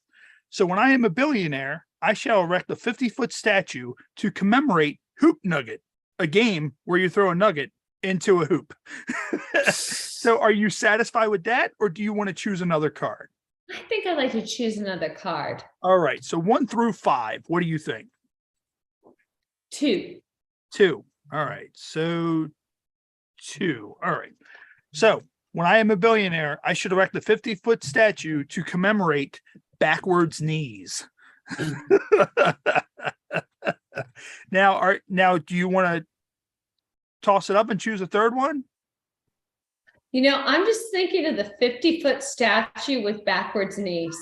A: So when I am a billionaire, I shall erect a 50-foot statue to commemorate Hoop Nugget, a game where you throw a nugget into a hoop. So are you satisfied with that, or do you want to choose another card?
B: I think I'd like to choose another card.
A: All right. So 1 through 5. What do you think?
B: 2.
A: 2. All right. So 2. All right. So when I am a billionaire, I should erect a 50-foot statue to commemorate backwards knees. Now, do you want to toss it up and choose a third one?
B: You know, I'm just thinking of the 50-foot statue with backwards knees.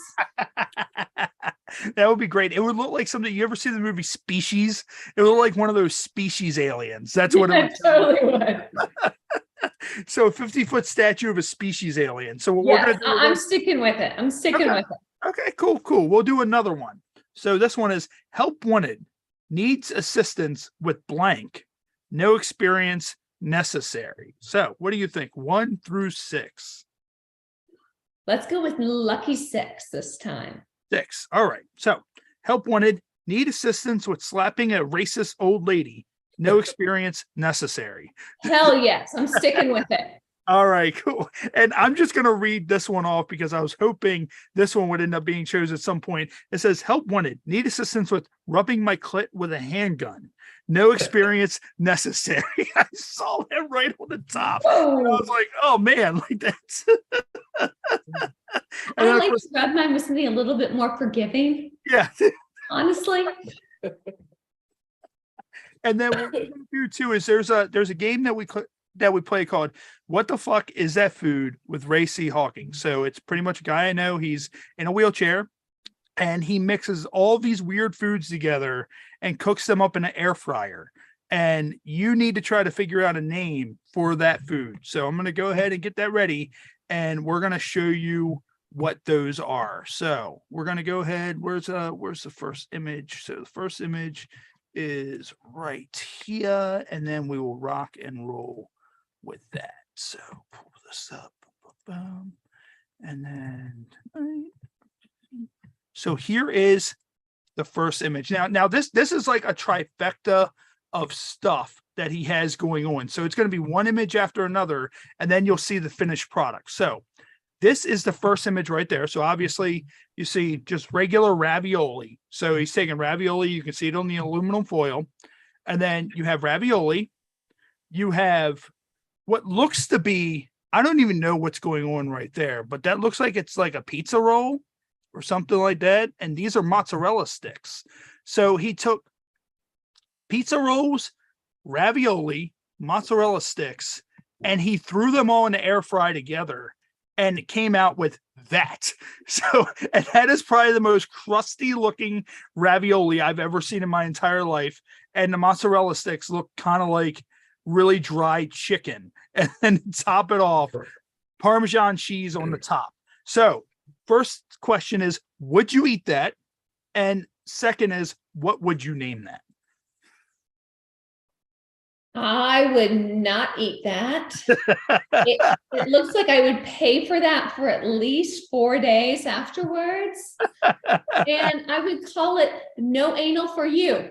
A: That would be great. It would look like something. You ever see the movie Species? It would look like one of those species aliens. That's what it would.
B: Totally would.
A: So a 50-foot statue of a species alien. So what we're
B: Yes,
A: going to do.
B: I'm sticking with it. With it.
A: Okay, cool. We'll do another one. So this one is Help Wanted. needs assistance with blank, no experience necessary. So what do you think? 1 through 6.
B: Let's go with lucky 6 this time.
A: 6. All right. So help wanted, need assistance with slapping a racist old lady, no experience necessary.
B: Hell yes. I'm sticking with it.
A: All right, cool. And I'm just going to read this one off because I was hoping this one would end up being chosen at some point. It says, help wanted, need assistance with rubbing my clit with a handgun. No experience necessary. I saw that right on the top. And I was like, oh man, like that's.
B: I like to rub mine with something a little bit more forgiving.
A: Yeah.
B: Honestly.
A: And then what we're going to do too is there's a game that we play called What the Fuck Is That Food with Ray C Hawkings. So it's pretty much a guy I know. He's in a wheelchair and he mixes all these weird foods together and cooks them up in an air fryer. And you need to try to figure out a name for that food. So I'm going to go ahead and get that ready and we're going to show you what those are. So we're going to go ahead. Where's the first image? So the first image is right here and then we will rock and roll with that. So pull this up, boom, and then so here is the first image. Now this is like a trifecta of stuff that he has going on. So it's going to be one image after another, and then you'll see the finished product. So this is the first image right there. So obviously you see just regular ravioli. So he's taking ravioli. You can see it on the aluminum foil, and then you have ravioli. You have what looks to be, I don't even know what's going on right there, but that looks like it's like a pizza roll or something like that. And these are mozzarella sticks. So he took pizza rolls, ravioli, mozzarella sticks, and he threw them all in the air fry together and it came out with that. So, and that is probably the most crusty looking ravioli I've ever seen in my entire life. And the mozzarella sticks look kind of like really dry chicken, and then top it off, Parmesan cheese on the top. So first question is, would you eat that? And second is, what would you name that?
B: I would not eat that. It looks like I would pay for that for at least 4 days afterwards. And I would call it no anal for you.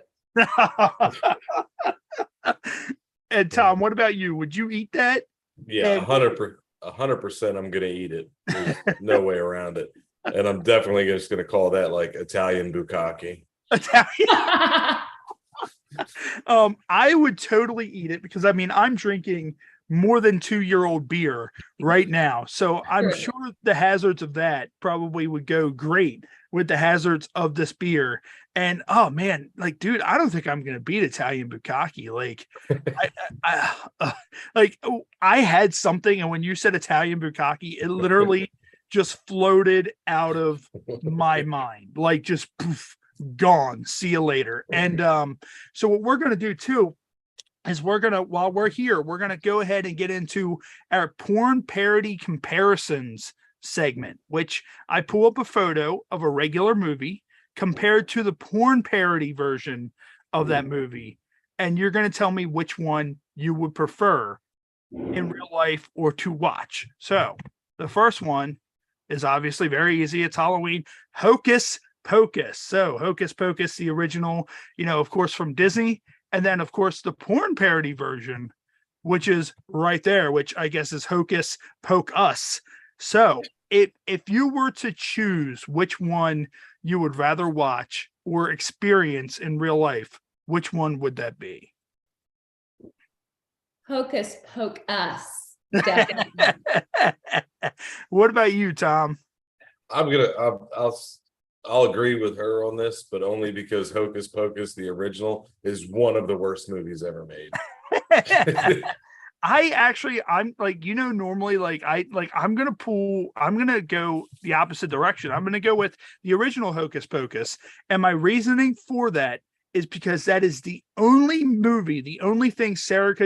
A: And Tom, what about you? Would you eat that?
C: Yeah, 100%. I'm gonna eat it. There's no way around it. And I'm definitely just gonna call that like Italian bukkake.
A: I would totally eat it because I mean I'm drinking more than 2-year-old beer right now. So I'm sure the hazards of that probably would go great with the hazards of this beer. And oh man, like, dude, I don't think I'm gonna beat Italian bukkake. Like, I had something, and when you said Italian bukkake, it literally just floated out of my mind, like just poof, gone. See you later. And so what we're gonna do too is while we're here, we're gonna go ahead and get into our porn parody comparisons segment, which I pull up a photo of a regular movie compared to the porn parody version of that movie, and you're going to tell me which one you would prefer in real life or to watch. So the first one is obviously very easy. It's Halloween. Hocus Pocus. So Hocus Pocus, the original, of course, from Disney, and then of course the porn parody version, which is right there, which I guess is Hocus Poke Us. So if you were to choose which one you would rather watch or experience in real life, which one would that be?
B: Hocus Poke Us. Definitely.
A: What about you, Tom?
C: I'll agree with her on this, but only because Hocus Pocus, the original, is one of the worst movies ever made.
A: I'm like, normally I'm gonna go the opposite direction. I'm gonna go with the original Hocus Pocus, and my reasoning for that is because that is the only movie, the only thing Sarah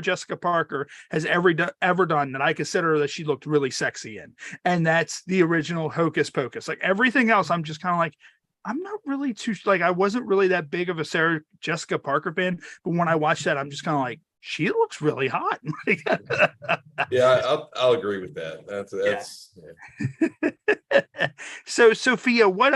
A: Jessica Parker has ever done that I consider that she looked really sexy in, and that's the original Hocus Pocus. Like everything else, I'm just kind of like, I'm not really too like I wasn't really that big of a Sarah Jessica Parker fan, but when I watched that, I'm just kind of like, she looks really hot.
C: Yeah, I'll agree with that. That's
A: yeah. So Sophia, what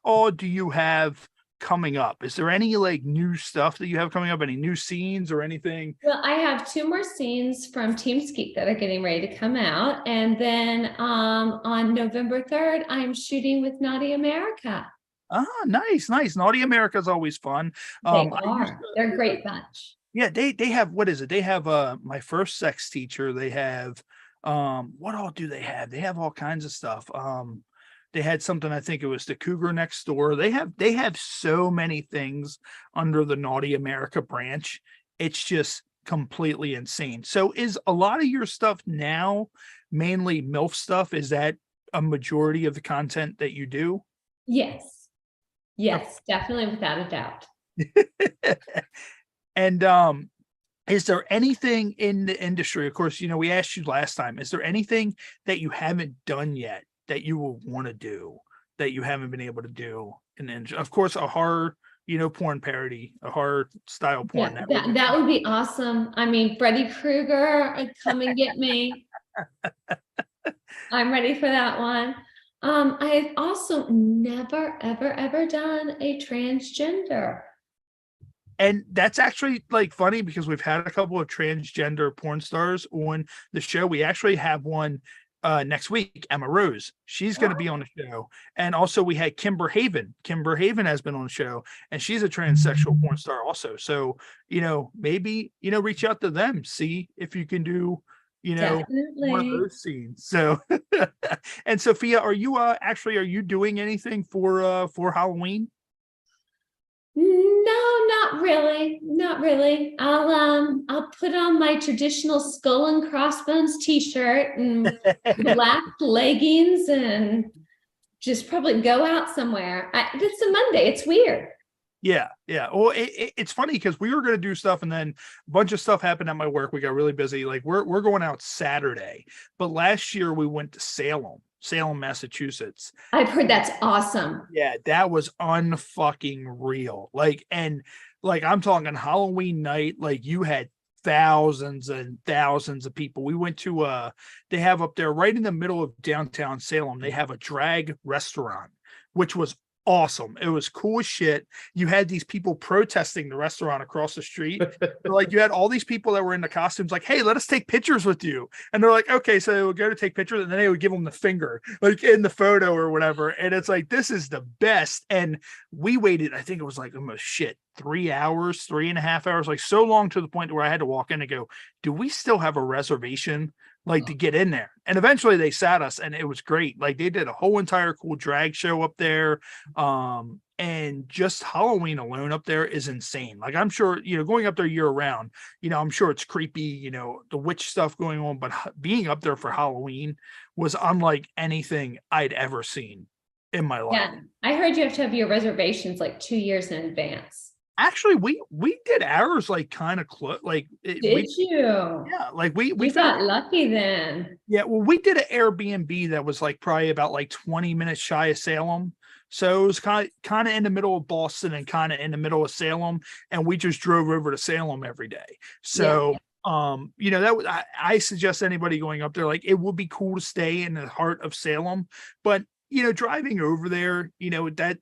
A: all do you have coming up? Is there any like new stuff that you have coming up? Any new scenes or anything?
B: Well, I have 2 more scenes from Team Skeet that are getting ready to come out. And then on November 3rd, I'm shooting with Naughty America.
A: Ah, nice. Naughty America is always fun.
B: They are. They're a great bunch.
A: Yeah, they have, what is it? They have My First Sex Teacher. They have what all do they have? They have all kinds of stuff. They had something, I think it was The Cougar Next Door. They have so many things under the Naughty America branch. It's just completely insane. So is a lot of your stuff now mainly MILF stuff? Is that a majority of the content that you do?
B: Yes, definitely, without a doubt.
A: And is there anything in the industry? Of course, we asked you last time. Is there anything that you haven't done yet that you will want to do that you haven't been able to do? And then, of course, a horror, porn parody, a horror style porn.
B: Yeah, that would be awesome. I mean, Freddy Krueger, come and get me. I'm ready for that one. I've also never, ever, ever done a transgender.
A: And that's actually like funny because we've had a couple of transgender porn stars on the show. We actually have one next week, Emma Rose. She's going to be on the show. And also we had Kimber Haven. Kimber Haven has been on the show, and she's a transsexual porn star also. So, maybe, reach out to them, see if you can do,
B: Definitely.
A: one of those scenes. So, and Sophia, are you doing anything for Halloween?
B: No, not really. Not really. I'll put on my traditional skull and crossbones t-shirt and black leggings and just probably go out somewhere. It's a Monday. It's weird.
A: Yeah. Well, it's funny because we were going to do stuff and then a bunch of stuff happened at my work. We got really busy. Like we're going out Saturday, but last year we went to Salem, Massachusetts.
B: I've heard that's awesome.
A: Yeah, that was unfucking real. I'm talking Halloween night, like you had thousands and thousands of people. We went to they have up there right in the middle of downtown Salem, they have a drag restaurant, which was awesome. It was cool as shit. You had these people protesting the restaurant across the street. Like you had all these people that were in the costumes like, hey, let us take pictures with you. And they're like, okay, so they would go to take pictures and then they would give them the finger like in the photo or whatever. And it's like, this is the best. And we waited, I think it was like almost 3.5 hours, like so long to the point where I had to walk in and go, do we still have a reservation to get in there? And eventually they sat us and it was great. Like they did a whole entire cool drag show up there. And just Halloween alone up there is insane. Like I'm sure, going up there year round, I'm sure it's creepy, the witch stuff going on, but being up there for Halloween was unlike anything I'd ever seen in my life.
B: Yeah. I heard you have to have your reservations like 2 years in advance.
A: Actually, we did ours like kind of close. Like,
B: did you?
A: Yeah, like we
B: got lucky then.
A: Yeah, well, we did an Airbnb that was like probably about like 20 minutes shy of Salem, so it was kind of in the middle of Boston and kind of in the middle of Salem, and we just drove over to Salem every day. So, that was, I suggest anybody going up there, like it would be cool to stay in the heart of Salem, but driving over there,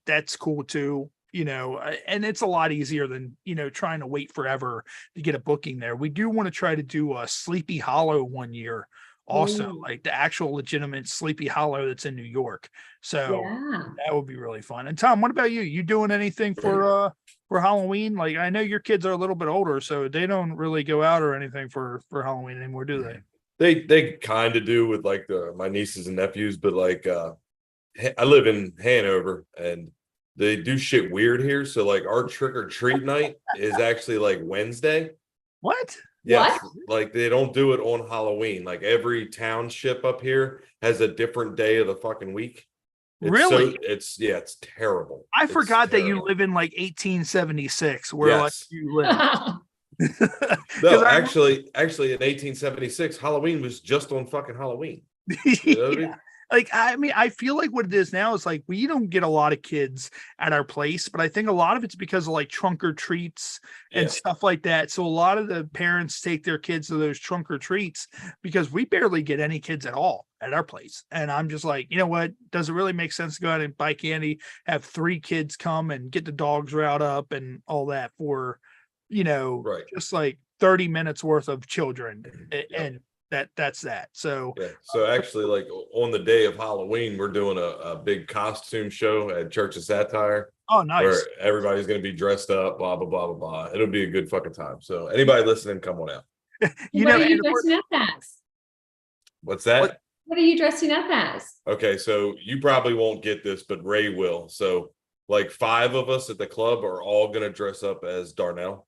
A: that's cool too. And it's a lot easier than, trying to wait forever to get a booking there. We do want to try to do a Sleepy Hollow one year also, like the actual legitimate Sleepy Hollow that's in New York. So that would be really fun. And Tom, what about you? You doing anything for Halloween? Like I know your kids are a little bit older, so they don't really go out or anything for Halloween anymore, do they?
C: They kind of do with like my nieces and nephews, but like I live in Hanover and they do shit weird here. So like our trick or treat night is actually like Wednesday.
A: What?
C: Yes. What? Like they don't do it on Halloween. Like every township up here has a different day of the fucking week.
A: Really?
C: It's terrible.
A: I forgot that you live in like 1876 where like you live.
C: No, actually in 1876, Halloween was just on fucking Halloween.
A: Yeah. Like, I mean, I feel like what it is now is like we don't get a lot of kids at our place, but I think a lot of it's because of like trunk or treats and stuff like that. So a lot of the parents take their kids to those trunk or treats because we barely get any kids at all at our place. And I'm just like, you know what? Does it really make sense to go out and buy candy, have 3 kids come and get the dogs riled up and all that for, just like 30 minutes worth of children? And that's that. So
C: So actually, like on the day of Halloween, we're doing a big costume show at Church of Satire.
A: Oh, nice.
C: Where everybody's going to be dressed up, blah blah blah blah blah. It'll be a good fucking time. So anybody listening, come on out.
B: What are you dressing up as?
C: What's that?
B: What are you dressing up as?
C: Okay, so you probably won't get this, but Ray will. So like 5 of us at the club are all going to dress up as Darnell.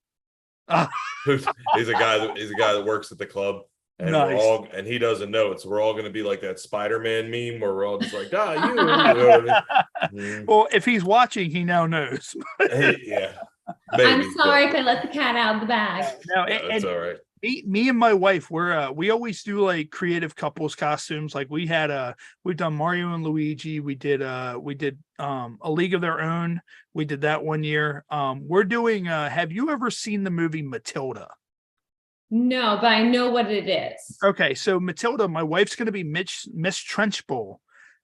C: He's a guy that works at the club. And we're all, and he doesn't know it. So we're all going to be like that Spider-Man meme where we're all just like, you know what I mean?
A: Well, if he's watching, he now knows.
C: Yeah.
B: Maybe, I'm sorry if I let the cat out of the bag.
C: No, it's all right.
A: Me and my wife, we always do like creative couples costumes. Like we've done Mario and Luigi. We did A League of Their Own. We did that one year. We're doing, have you ever seen the movie Matilda?
B: No, but I know what it is.
A: Okay, so Matilda, my wife's going to be Miss Trenchbull,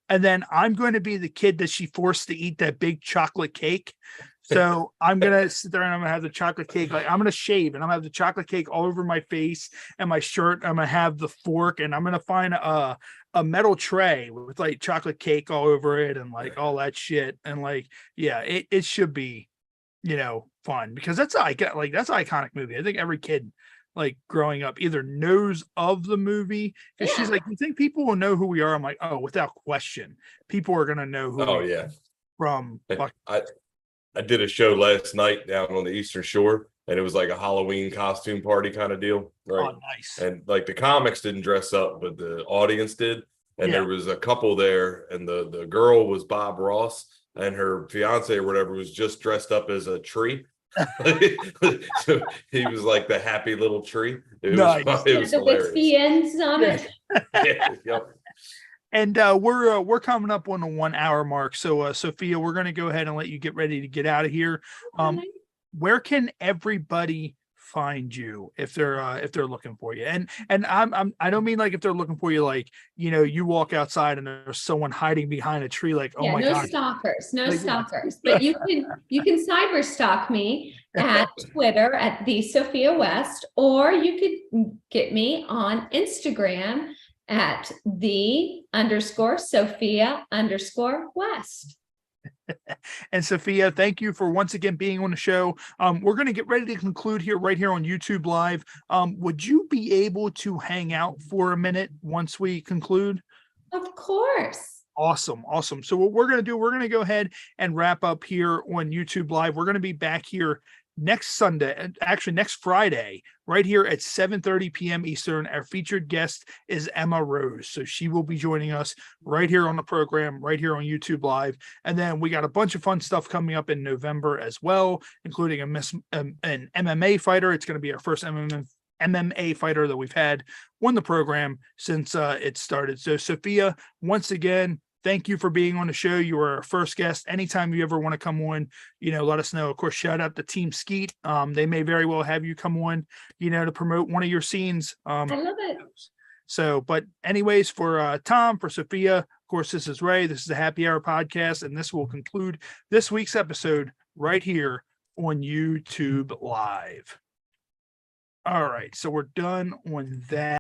A: and then I'm going to be the kid that she forced to eat that big chocolate cake. So I'm going to sit there and I'm going to have the chocolate cake. Like I'm going to shave and I'm going to have the chocolate cake all over my face and my shirt. I'm going to have the fork and I'm going to find a metal tray with like chocolate cake all over it and like all that shit. And like, yeah, it should be, fun because that's an iconic movie. I think every kid like growing up either knows of the movie because she's like, you think people will know who we are? I'm like, oh, without question, people are gonna know who we are from.
C: I did a show last night down on the Eastern Shore and it was like a Halloween costume party kind of deal, right?
A: Oh, nice.
C: And like the comics didn't dress up, but the audience did. And there was a couple there and the girl was Bob Ross and her fiance or whatever was just dressed up as a tree. So he was like the happy little tree. It was hilarious.
B: The ends on it.
A: And we're coming up on the 1 hour mark. So Sophia, we're going to go ahead and let you get ready to get out of here. Where can everybody find you if they're looking for you? And I don't mean like if they're looking for you, like, you walk outside and there's someone hiding behind a tree, like, oh my God.
B: No stalkers. But you can cyber stalk me at Twitter at the Sophia West, or you could get me on Instagram at _Sophia_West.
A: And Sophia, thank you for once again being on the show. We're going to get ready to conclude right here on YouTube Live. Would you be able to hang out for a minute once we conclude?
B: Of course.
A: Awesome. So what we're going to do, we're going to go ahead and wrap up here on YouTube Live. We're going to be back here next Sunday, actually next Friday, right here at 7:30 p.m. Eastern. Our featured guest is Emma Rose. So she will be joining us right here on the program, right here on YouTube Live. And then we got a bunch of fun stuff coming up in November as well, including an MMA fighter. It's going to be our first MMA fighter that we've had on the program since it started. So Sophia, once again, thank you for being on the show. You were our first guest. Anytime you ever want to come on, let us know. Of course, shout out to Team Skeet. They may very well have you come on, to promote one of your scenes.
B: I love it.
A: So, but anyways, for Tom, for Sophia, of course, this is Ray. This is the Happy Hour podcast, and this will conclude this week's episode right here on YouTube Live. All right, so we're done on that.